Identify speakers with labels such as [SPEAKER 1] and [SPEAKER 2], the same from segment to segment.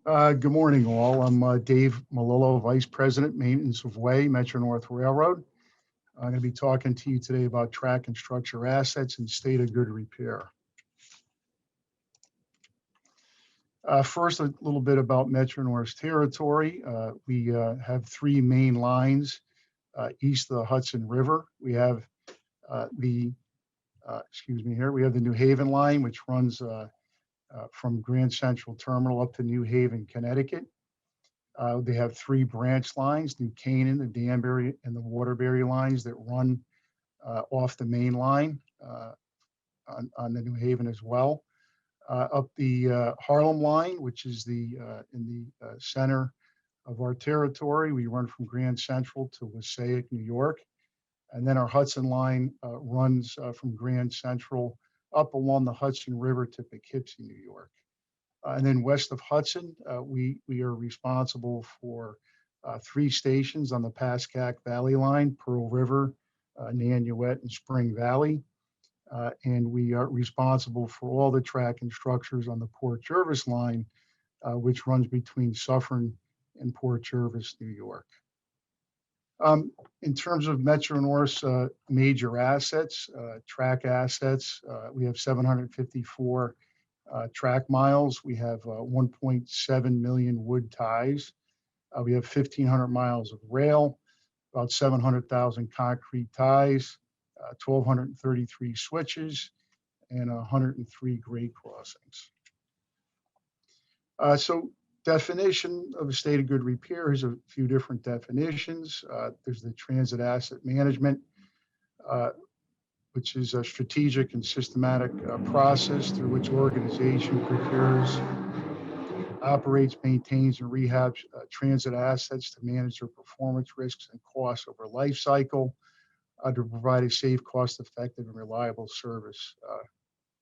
[SPEAKER 1] Good morning, all. I'm Dave Melillo, Vice President, Maintenance of Way, Metro North Railroad. I'm going to be talking to you today about track and structure assets in state of good repair. First, a little bit about Metro North's territory. We have three main lines east of the Hudson River. We have we have the New Haven line, which runs from Grand Central Terminal up to New Haven, Connecticut. They have three branch lines: New Canaan, the Danbury, and the Waterbury lines that run off the main line on the New Haven as well. Up the Harlem line, which is in the center of our territory. We run from Grand Central to Wassaic, New York. And then our Hudson line runs from Grand Central up along the Hudson River to Poughkeepsie, New York. And then west of Hudson, we are responsible for three stations on the Pascack Valley line: Pearl River, Nanuet, and Spring Valley. And we are responsible for all the track and structures on the Port Jervis line, which runs between Suffern and Port Jervis, New York. In terms of Metro North's major assets, track assets, we have 754 track miles. We have 1.7 million wood ties. We have 1,500 miles of rail, about 700,000 concrete ties, 1,233 switches, and 103 grade crossings. So definition of a state of good repair is a few different definitions. There's the transit asset management, which is a strategic and systematic process through which organization procures, operates, maintains, and rehabs transit assets to manage their performance risks and costs over life cycle, to provide a safe, cost-effective, and reliable service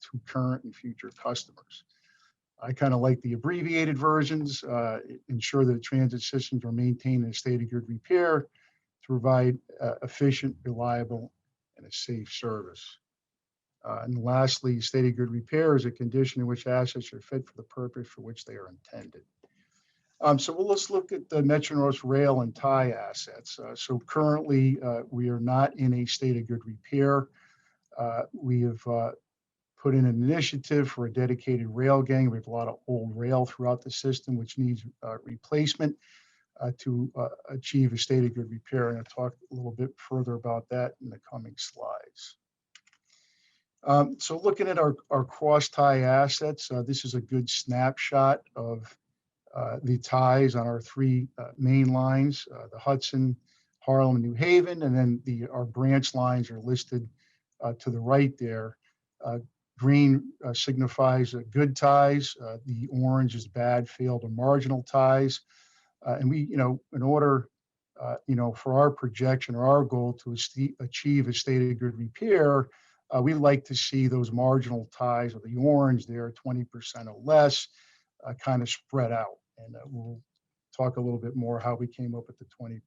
[SPEAKER 1] to current and future customers. I kind of like the abbreviated versions. Ensure that transit systems are maintained in a state of good repair to provide efficient, reliable, and a safe service. And lastly, state of good repair is a condition in which assets are fit for the purpose for which they are intended. Let's look at the Metro North rail and tie assets. So currently, we are not in a state of good repair. We have put in an initiative for a dedicated rail gang. We have a lot of old rail throughout the system, which needs replacement to achieve a state of good repair. And I'll talk a little bit further about that in the coming slides. So looking at our cross tie assets, this is a good snapshot of the ties on our three main lines, the Hudson, Harlem, and New Haven, and then our branch lines are listed to the right there. Green signifies good ties. The orange is bad, failed, or marginal ties. And we, in order, for our projection or our goal to achieve a state of good repair, we like to see those marginal ties, or the orange there, 20% or less, kind of spread out. And we'll talk a little bit more how we came up with the 20%.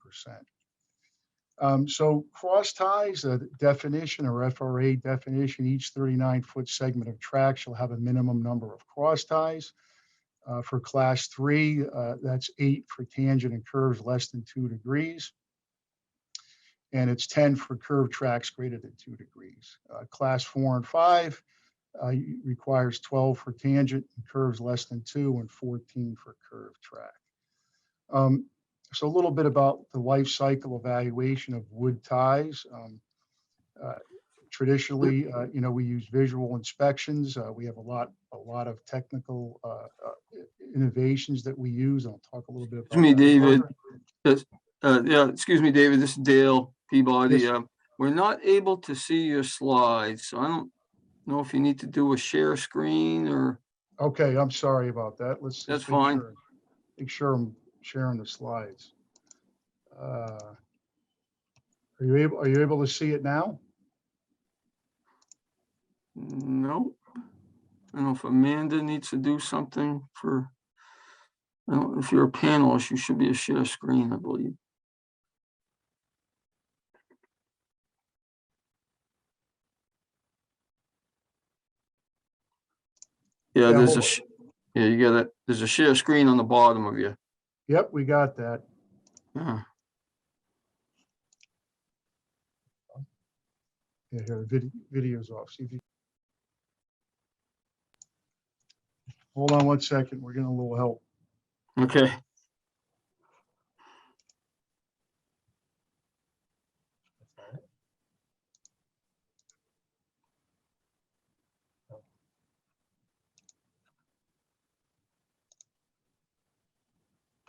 [SPEAKER 1] So cross ties, definition or FRA definition, each 39-foot segment of track shall have a minimum number of cross ties. For class 3, that's 8 for tangent and curves less than 2 degrees. And it's 10 for curved tracks greater than 2 degrees. Class 4 and 5 requires 12 for tangent and curves less than 2 and 14 for curved track. So a little bit about the life cycle evaluation of wood ties. Traditionally, we use visual inspections. We have a lot of technical innovations that we use. I'll talk a little bit about.
[SPEAKER 2] Excuse me, David. Excuse me, David. This is Dale Peabody. Yes. We're not able to see your slides, so I don't know if you need to do a share screen or.
[SPEAKER 1] Okay, I'm sorry about that. Let's.
[SPEAKER 2] That's fine.
[SPEAKER 1] Make sure I'm sharing the slides. Are you able to see it now?
[SPEAKER 2] No. I don't know if Amanda needs to do something for. I don't know if you're a panelist, you should be a share screen, I believe. Yeah, there's Yeah, you got it. There's a share screen on the bottom of you.
[SPEAKER 1] Yep, we got that.
[SPEAKER 2] Yeah.
[SPEAKER 1] Yeah, here, video's off. See if you, hold on 1 second. We're getting a little help.
[SPEAKER 2] Okay.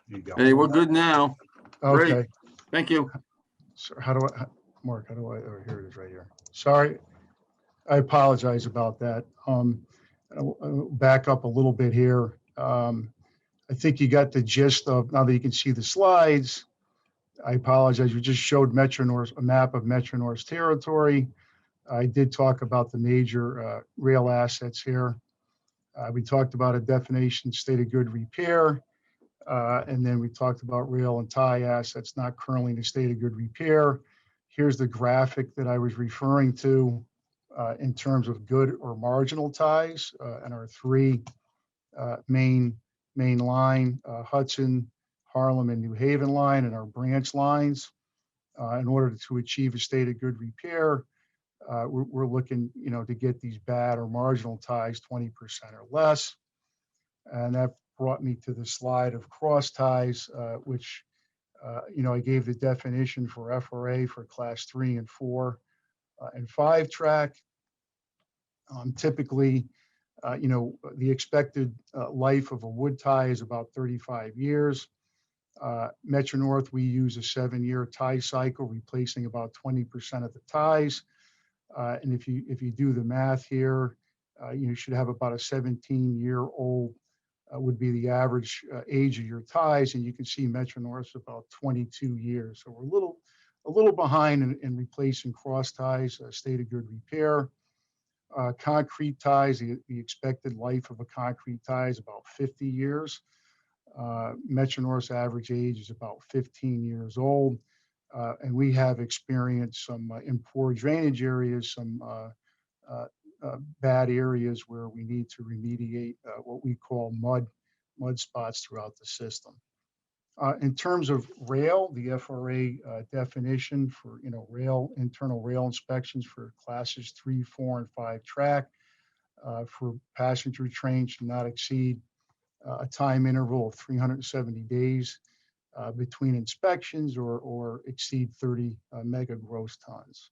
[SPEAKER 1] There you go.
[SPEAKER 2] Hey, we're good now. Great.
[SPEAKER 1] Okay.
[SPEAKER 2] Thank you.
[SPEAKER 1] So how do I, Mark, how do I, oh, here it is right here. Sorry, I apologize about that. I'll back up a little bit here. I think you got the gist of, now that you can see the slides, I apologize. You just showed Metro North, a map of Metro North's territory. I did talk about the major rail assets here. We talked about a definition, state of good repair. And then we talked about rail and tie assets not currently in a state of good repair. Here's the graphic that I was referring to in terms of good or marginal ties and our three main line, Hudson, Harlem, and New Haven line, and our branch lines. In order to achieve a state of good repair, we're looking, to get these bad or marginal ties 20% or less. And that brought me to the slide of cross ties, which, I gave the definition for FRA for class 3 and 4 and 5 track. Typically, the expected life of a wood tie is about 35 years. Metro North, we use a 7-year tie cycle, replacing about 20% of the ties. And if you do the math here, you should have about a 17-year-old would be the average age of your ties, and you can see Metro North's about 22 years. So we're a little behind in replacing cross ties, state of good repair. Concrete ties, the expected life of a concrete tie is about 50 years. Metro North's average age is about 15 years old. And we have experienced some in poor drainage areas, some bad areas where we need to remediate what we call mud spots throughout the system. In terms of rail, the FRA definition for internal rail inspections for classes 3, 4, and 5 track for passenger trains should not exceed a time interval of 370 days between inspections or exceed 30 mega gross tons.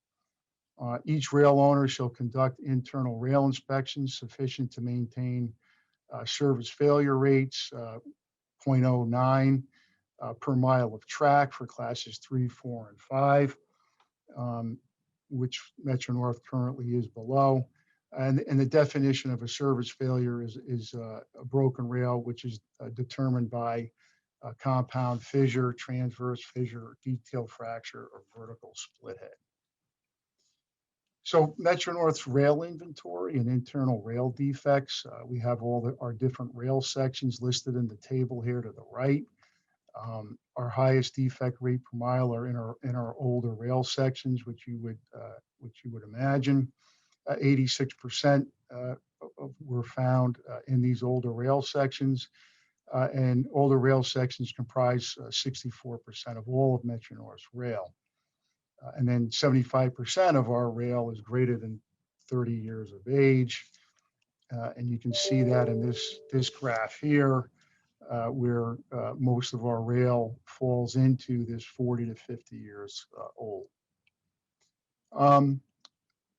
[SPEAKER 1] Each rail owner shall conduct internal rail inspections sufficient to maintain service failure rates 0.09 per mile of track for classes 3, 4, and 5, which Metro North currently is below. And the definition of a service failure is a broken rail, which is determined by a compound fissure, transverse fissure, detail fracture, or vertical split head. So Metro North's rail inventory and internal rail defects, we have all our different rail sections listed in the table here to the right. Our highest defect rate per mile are in our older rail sections, which you would imagine. 86% were found in these older rail sections, and older rail sections comprise 64% of all of Metro North's rail. And then 75% of our rail is greater than 30 years of age. And you can see that in this graph here, where most of our rail falls into this 40 to 50 years old.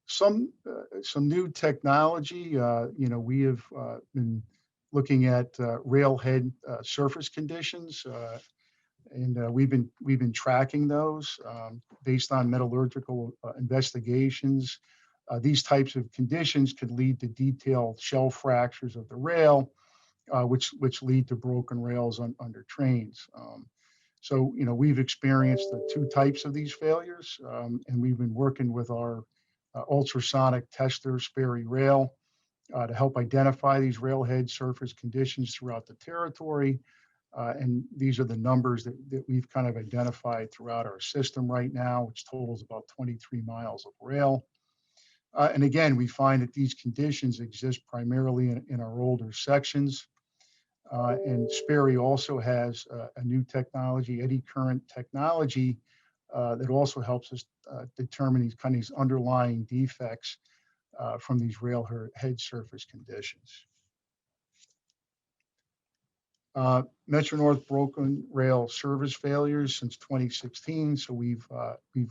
[SPEAKER 1] Some new technology, we have been looking at railhead surface conditions, and we've been tracking those based on metallurgical investigations. These types of conditions could lead to detailed shell fractures of the rail, which lead to broken rails under trains. So we've experienced the two types of these failures, and we've been working with our ultrasonic tester Sperry Rail to help identify these railhead surface conditions throughout the territory. And these are the numbers that we've kind of identified throughout our system right now, which totals about 23 miles of rail. And again, we find that these conditions exist primarily in our older sections. And Sperry also has a new technology, eddy current technology, that also helps us determine these kind of these underlying defects from these rail head surface conditions. Metro North broken rail service failures since 2016. So we've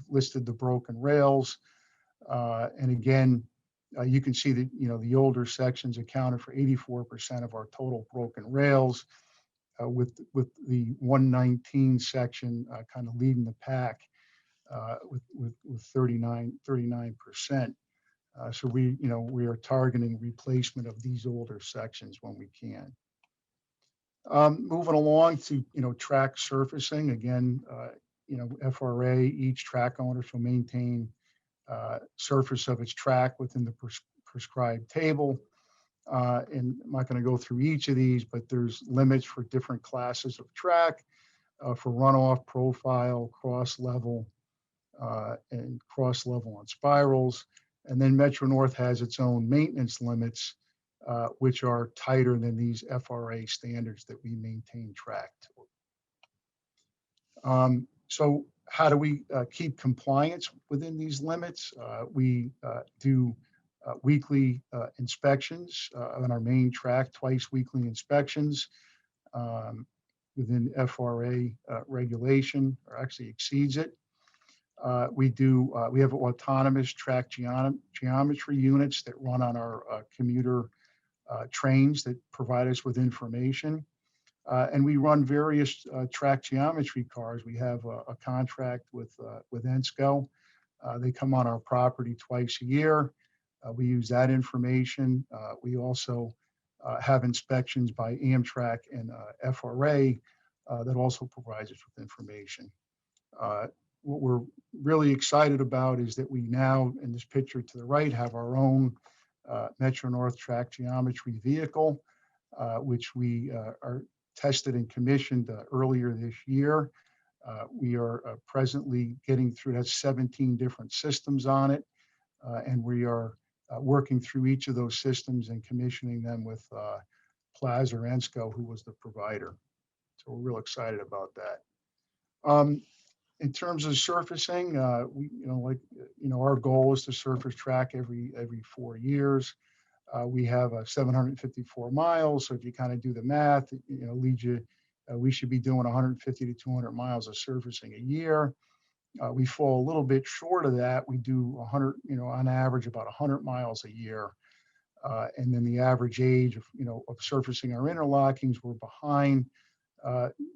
[SPEAKER 1] listed the broken rails, and again, you can see that the older sections accounted for 84% of our total broken rails, with the 119 section kind of leading the pack with 39%. So we are targeting replacement of these older sections when we can. Moving along to track surfacing again, FRA, each track owner shall maintain surface of its track within the prescribed table. And I'm not going to go through each of these, but there's limits for different classes of track, for runoff, profile, cross level, and cross level on spirals. And then Metro North has its own maintenance limits, which are tighter than these FRA standards that we maintain track to. So how do we keep compliance within these limits? We do weekly inspections on our main track, twice weekly inspections within FRA regulation, or actually exceeds it. We have autonomous track geometry units that run on our commuter trains that provide us with information. And we run various track geometry cars. We have a contract with ENSCO. They come on our property twice a year. We use that information. We also have inspections by Amtrak and FRA that also provides us with information. What we're really excited about is that we now, in this picture to the right, have our own Metro North track geometry vehicle, which we are tested and commissioned earlier this year. We are presently getting through, that's 17 different systems on it, and we are working through each of those systems and commissioning them with Plaza or ENSCO, who was the provider. So we're real excited about that. In terms of surfacing, our goal is to surface track every 4 years. We have 754 miles. So if you kind of do the math, leads you, we should be doing 150 to 200 miles of surfacing a year. We fall a little bit short of that. We do 100, on average about 100 miles a year. And then the average age of surfacing our interlockings, we're behind.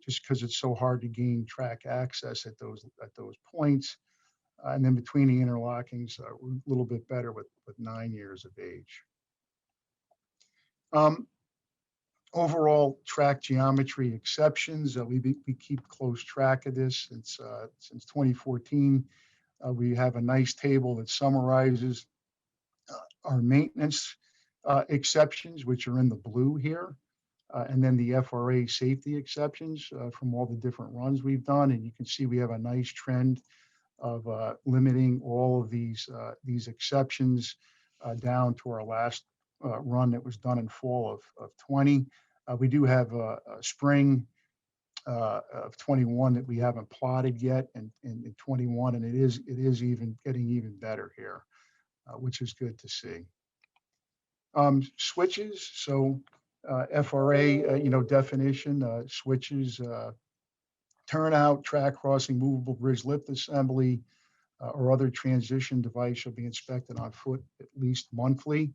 [SPEAKER 1] Just because it's so hard to gain track access at those points. And then between the interlockings, we're a little bit better with 9 years of age. Overall track geometry exceptions, we keep close track of this since 2014. We have a nice table that summarizes our maintenance exceptions, which are in the blue here. And then the FRA safety exceptions from all the different runs we've done. And you can see we have a nice trend of limiting all of these exceptions down to our last run that was done in fall of 20. We do have a spring of 21 that we haven't plotted yet, and in 21, and it is even getting even better here, which is good to see. Switches, so FRA, definition, switches, turnout, track crossing, movable bridge lift assembly, or other transition device shall be inspected on foot at least monthly.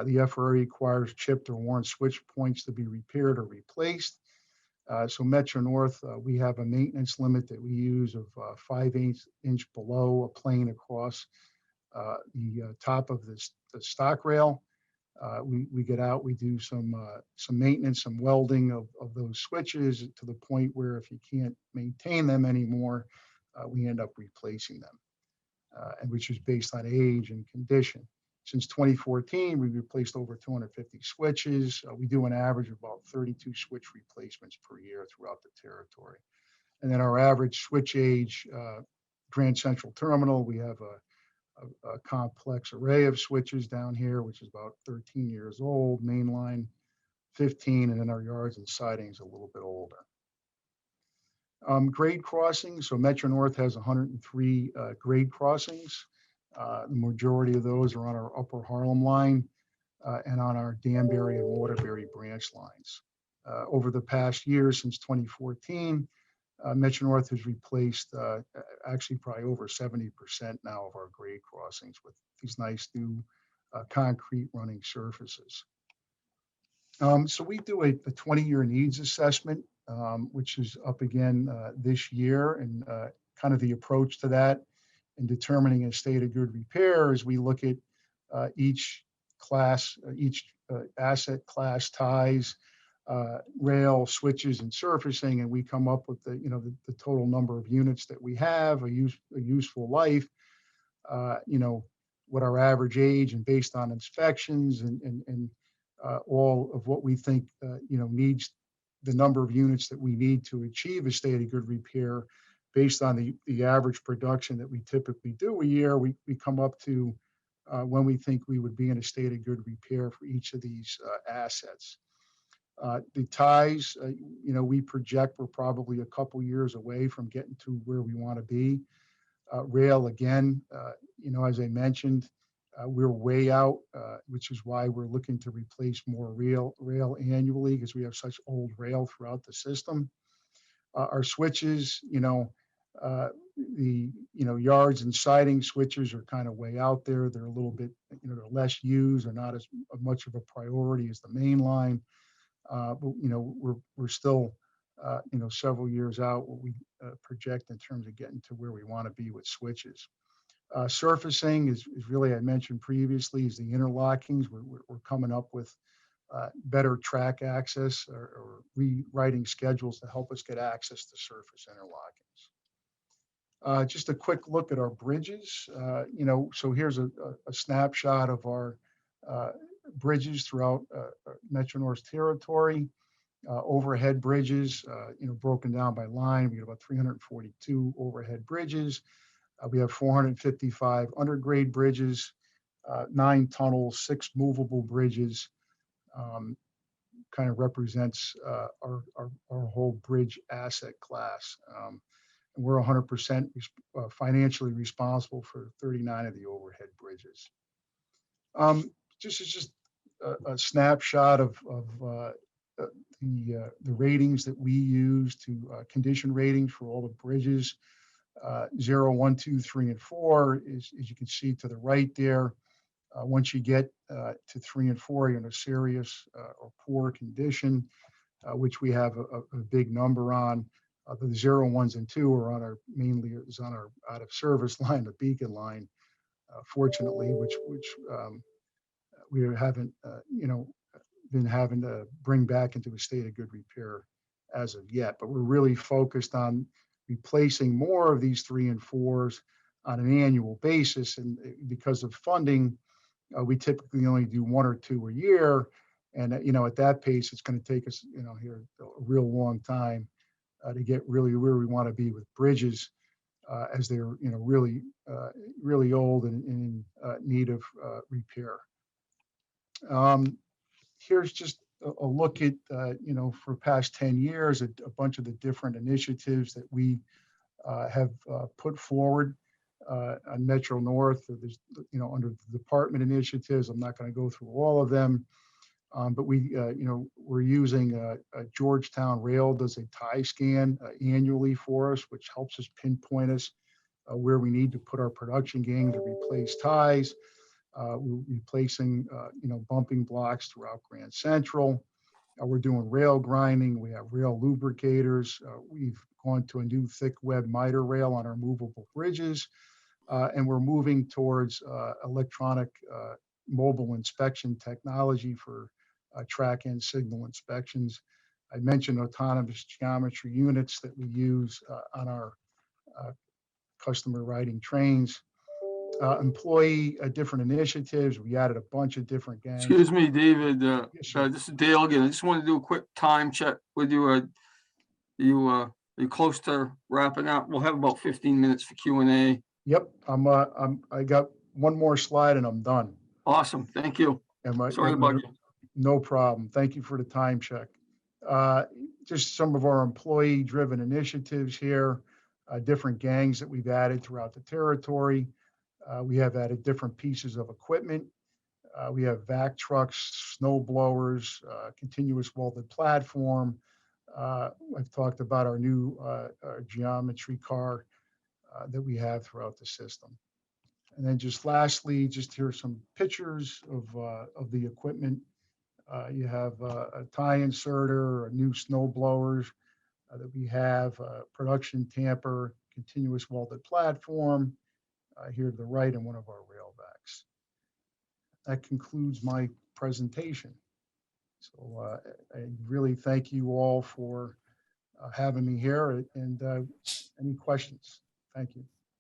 [SPEAKER 1] The FRA requires chipped or worn switch points to be repaired or replaced. So Metro North, we have a maintenance limit that we use of 5/8 inch below a plane across the top of the stock rail. We get out, we do some maintenance, some welding of those switches to the point where if you can't maintain them anymore, we end up replacing them, and which is based on age and condition. Since 2014, we've replaced over 250 switches. We do an average of about 32 switch replacements per year throughout the territory. And then our average switch age, Grand Central Terminal, we have a complex array of switches down here, which is about 13 years old. Mainline 15, and then our yards and sidings a little bit older. Grade crossings. So Metro North has 103 grade crossings. The majority of those are on our Upper Harlem line and on our Danbury and Waterbury branch lines. Over the past year, since 2014, Metro North has replaced actually probably over 70% now of our grade crossings with these nice new concrete running surfaces. So we do a 20-year needs assessment, which is up again this year, and kind of the approach to that in determining a state of good repair is we look at each class, each asset class ties, rail, switches, and surfacing, and we come up with the total number of units that we have, a useful life, what our average age, and based on inspections and all of what we think needs the number of units that we need to achieve a state of good repair based on the average production that we typically do a year. We come up to when we think we would be in a state of good repair for each of these assets. The ties, we project we're probably a couple years away from getting to where we want to be. Rail, again, as I mentioned, we're way out, which is why we're looking to replace more rail annually, because we have such old rail throughout the system. Our switches, the yards and siding switches are kind of way out there. They're a little bit, they're less used, or not as much of a priority as the main line. But we're still several years out what we project in terms of getting to where we want to be with switches. Surfacing is really, I mentioned previously, is the interlockings. We're coming up with better track access or rewriting schedules to help us get access to surface interlockings. Just a quick look at our bridges. So here's a snapshot of our bridges throughout Metro North's territory. Overhead bridges, broken down by line. We have about 342 overhead bridges. We have 455 undergrade bridges, 9 tunnels, 6 movable bridges. Kind of represents our whole bridge asset class. And we're 100% financially responsible for 39 of the overhead bridges. Just a snapshot of the ratings that we use to condition ratings for all the bridges. 0, 1, 2, 3, and 4 is, as you can see to the right there. Once you get to 3 and 4, you're in a serious or poor condition, which we have a big number on. The 0, 1s, and 2 are on our out of service line, the beacon line, fortunately, which we haven't been having to bring back into a state of good repair as of yet. But we're really focused on replacing more of these 3 and 4s on an annual basis, and because of funding, we typically only do 1 or 2 a year, and at that pace, it's going to take us here a real long time to get really where we want to be with bridges, as they're really old and in need of repair. Here's just a look at for past 10 years, a bunch of the different initiatives that we have put forward on Metro North. There's under the department initiatives. I'm not going to go through all of them, but we're using Georgetown Rail does a tie scan annually for us, which helps us pinpoint us where we need to put our production gang to replace ties. We're replacing bumping blocks throughout Grand Central. We're doing rail grinding. We have rail lubricators. We've gone to a new thick web miter rail on our movable bridges, and we're moving towards electronic mobile inspection technology for track and signal inspections. I mentioned autonomous geometry units that we use on our customer riding trains. Employee different initiatives. We added a bunch of different gangs.
[SPEAKER 2] Excuse me, David.
[SPEAKER 1] Yes,
[SPEAKER 2] This is Dale again. I just want to do a quick time check with you. Are you close to wrapping up? We'll have about 15 minutes for Q&A.
[SPEAKER 1] Yep, I got one more slide and I'm done.
[SPEAKER 2] Awesome, thank you. Sorry to bug you.
[SPEAKER 1] No problem. Thank you for the time check. Uh, Just some of our employee-driven initiatives here, different gangs that we've added throughout the territory. We have added different pieces of equipment. We have vac trucks, snow blowers, continuous welded platform. I've talked about our new our geometry car that we have throughout the system. And then just lastly, just here's some pictures of the equipment. You have a tie inserter, a new snow blowers that we have, a production tamper, continuous welded platform here to the right, and one of our rail backs. That concludes my presentation. So I really thank you all for having me here, and any questions? Thank you.